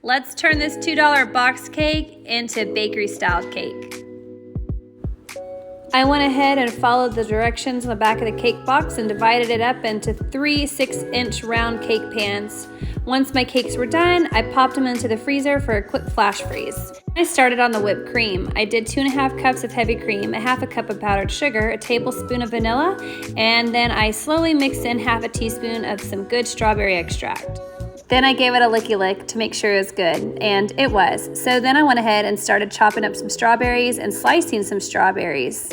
Let's turn this $2 box cake into bakery style cake. I went ahead and followed the directions on the back of the cake box and divided it up into 3 6-inch round cake pans. Once my cakes were done, I popped them into the freezer for a quick flash freeze. I started on the whipped cream. I did 2.5 cups of heavy cream, a 1/2 cup of powdered sugar, a tablespoon of vanilla, and then I slowly mixed in 1/2 teaspoon of some good strawberry extract. Then I gave it a licky lick to make sure it was good, and it was. So then I went ahead and started chopping up some strawberries and slicing some strawberries.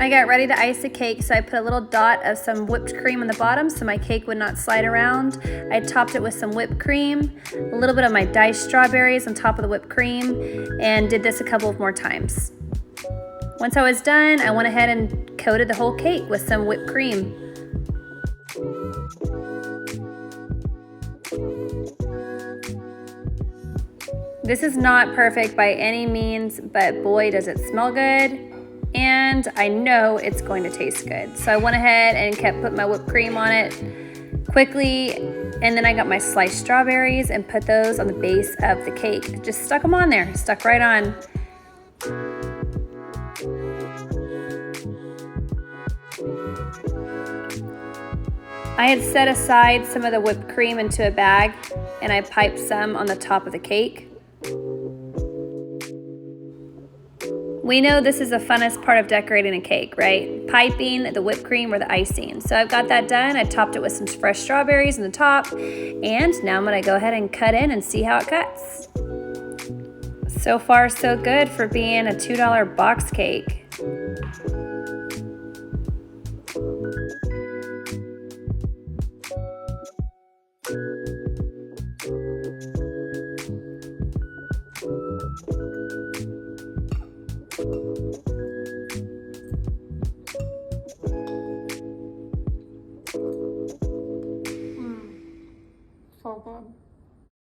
I got ready to ice the cake, so I put a little dot of some whipped cream on the bottom so my cake would not slide around. I topped it with some whipped cream, a little bit of my diced strawberries on top of the whipped cream, and did this a couple of more times. Once I was done, I went ahead and coated the whole cake with some whipped cream. This is not perfect by any means, but boy does it smell good. And I know it's going to taste good. So I went ahead and kept putting my whipped cream on it quickly, and then I got my sliced strawberries and put those on the base of the cake. Just stuck them on there, stuck right on. I had set aside some of the whipped cream into a bag, and I piped some on the top of the cake. We know this is the funnest part of decorating a cake, right? Piping the whipped cream or the icing. So I've got that done. I topped it with some fresh strawberries on the top. And now I'm gonna go ahead and cut in and see how it cuts. So far, so good for being a $2 box cake.